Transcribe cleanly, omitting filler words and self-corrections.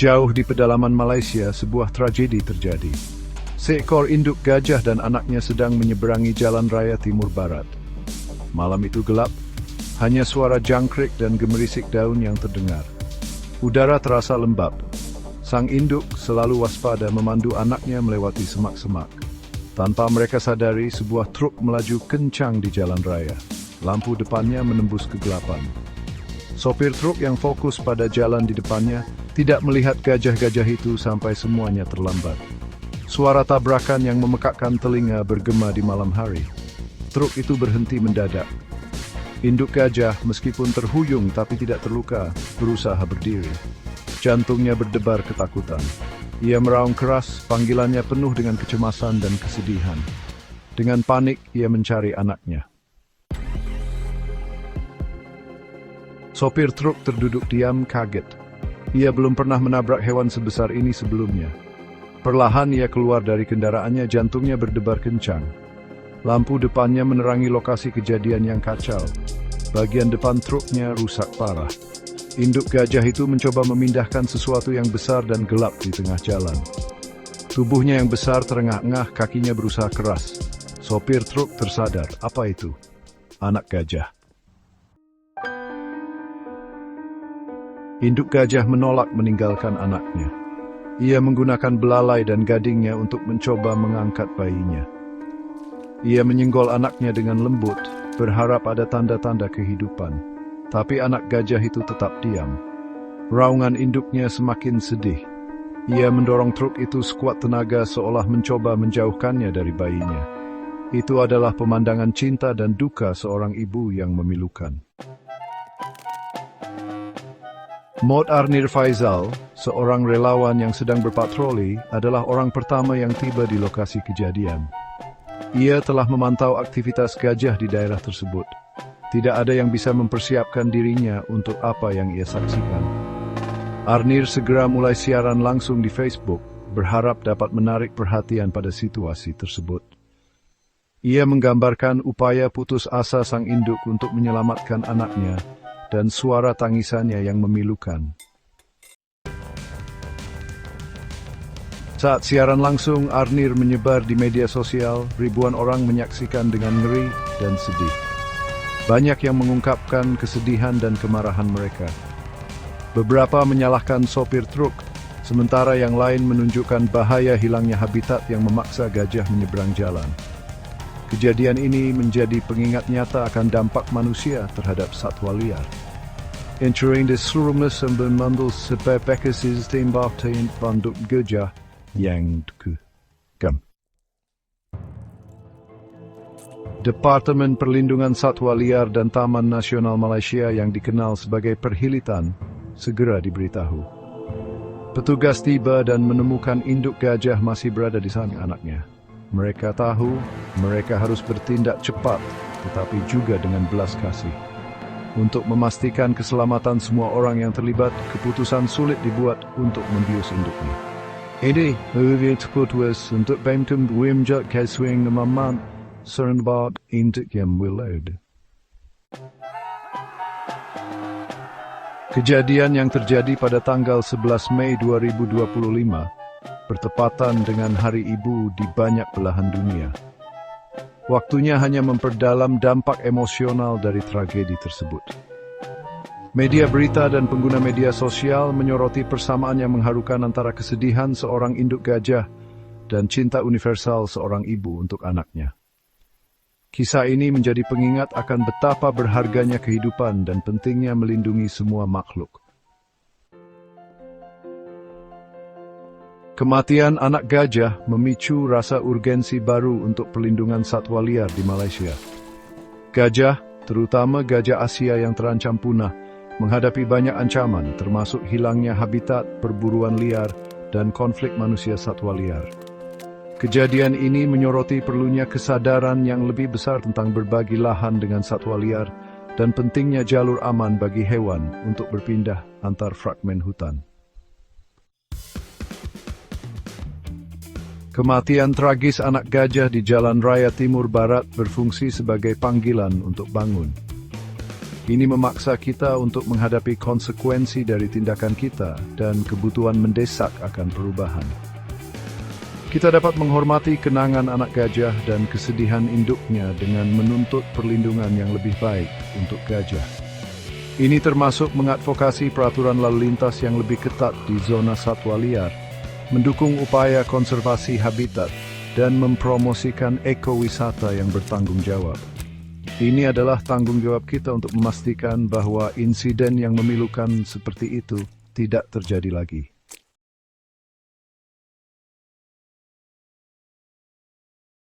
Jauh di pedalaman Malaysia, sebuah tragedi terjadi. Seekor induk gajah dan anaknya sedang menyeberangi jalan raya timur barat. Malam itu gelap, hanya suara jangkrik dan gemerisik daun yang terdengar. Udara terasa lembab. Sang induk selalu waspada memandu anaknya melewati semak-semak. Tanpa mereka sadari, sebuah truk melaju kencang di jalan raya. Lampu depannya menembus kegelapan. Sopir truk yang fokus pada jalan di depannya tidak melihat gajah-gajah itu sampai semuanya terlambat. Suara tabrakan yang memekakkan telinga bergema di malam hari. Truk itu berhenti mendadak. Induk gajah, meskipun terhuyung tapi tidak terluka, berusaha berdiri. Jantungnya berdebar ketakutan. Ia meraung keras, panggilannya penuh dengan kecemasan dan kesedihan. Dengan panik, ia mencari anaknya. Sopir truk terduduk diam, kaget. Ia belum pernah menabrak hewan sebesar ini sebelumnya. Perlahan ia keluar dari kendaraannya, jantungnya berdebar kencang. Lampu depannya menerangi lokasi kejadian yang kacau. Bagian depan truknya rusak parah. Induk gajah itu mencoba memindahkan sesuatu yang besar dan gelap di tengah jalan. Tubuhnya yang besar terengah-engah, kakinya berusaha keras. Sopir truk tersadar, apa itu? Anak gajah. Induk gajah menolak meninggalkan anaknya. Ia menggunakan belalai dan gadingnya untuk mencoba mengangkat bayinya. Ia menyenggol anaknya dengan lembut, berharap ada tanda-tanda kehidupan. Tapi anak gajah itu tetap diam. Raungan induknya semakin sedih. Ia mendorong truk itu sekuat tenaga seolah mencoba menjauhkannya dari bayinya. Itu adalah pemandangan cinta dan duka seorang ibu yang memilukan. Mod Arnir Faizal, seorang relawan yang sedang berpatroli, adalah orang pertama yang tiba di lokasi kejadian. Ia telah memantau aktivitas gajah di daerah tersebut. Tidak ada yang bisa mempersiapkan dirinya untuk apa yang ia saksikan. Arnir segera mulai siaran langsung di Facebook, berharap dapat menarik perhatian pada situasi tersebut. Ia menggambarkan upaya putus asa sang induk untuk menyelamatkan anaknya, dan suara tangisannya yang memilukan. Saat siaran langsung Arnir menyebar di media sosial, ribuan orang menyaksikan dengan ngeri dan sedih. Banyak yang mengungkapkan kesedihan dan kemarahan mereka. Beberapa menyalahkan sopir truk, sementara yang lain menunjukkan bahaya hilangnya habitat yang memaksa gajah menyeberang jalan. Kejadian ini menjadi pengingat nyata akan dampak manusia terhadap satwa liar. Entering the Surumness and Bemandul Sepepekesis Timbaktain Banduk Gajah yang Kam. Departemen Perlindungan Satwa Liar dan Taman Nasional Malaysia yang dikenal sebagai Perhilitan segera diberitahu. Petugas tiba dan menemukan induk gajah masih berada di samping anaknya. Mereka tahu mereka harus bertindak cepat, tetapi juga dengan belas kasih. Untuk memastikan keselamatan semua orang yang terlibat, keputusan sulit dibuat untuk membius induknya. Ini lebih terputus untuk Bemtum Wimjak Keswing Namaman Serenbak Induk yang Willowed. Kejadian yang terjadi pada tanggal 11 Mei 2025 bertepatan dengan Hari Ibu di banyak belahan dunia. Waktunya hanya memperdalam dampak emosional dari tragedi tersebut. Media berita dan pengguna media sosial menyoroti persamaan yang mengharukan antara kesedihan seorang induk gajah dan cinta universal seorang ibu untuk anaknya. Kisah ini menjadi pengingat akan betapa berharganya kehidupan dan pentingnya melindungi semua makhluk. Kematian anak gajah memicu rasa urgensi baru untuk perlindungan satwa liar di Malaysia. Gajah, terutama gajah Asia yang terancam punah, menghadapi banyak ancaman termasuk hilangnya habitat, perburuan liar, dan konflik manusia satwa liar. Kejadian ini menyoroti perlunya kesadaran yang lebih besar tentang berbagi lahan dengan satwa liar dan pentingnya jalur aman bagi hewan untuk berpindah antar fragmen hutan. Kematian tragis anak gajah di Jalan Raya Timur Barat berfungsi sebagai panggilan untuk bangun. Ini memaksa kita untuk menghadapi konsekuensi dari tindakan kita dan kebutuhan mendesak akan perubahan. Kita dapat menghormati kenangan anak gajah dan kesedihan induknya dengan menuntut perlindungan yang lebih baik untuk gajah. Ini termasuk mengadvokasi peraturan lalu lintas yang lebih ketat di zona satwa liar, mendukung upaya konservasi habitat, dan mempromosikan ekowisata yang bertanggung jawab. Ini adalah tanggung jawab kita untuk memastikan bahwa insiden yang memilukan seperti itu tidak terjadi lagi.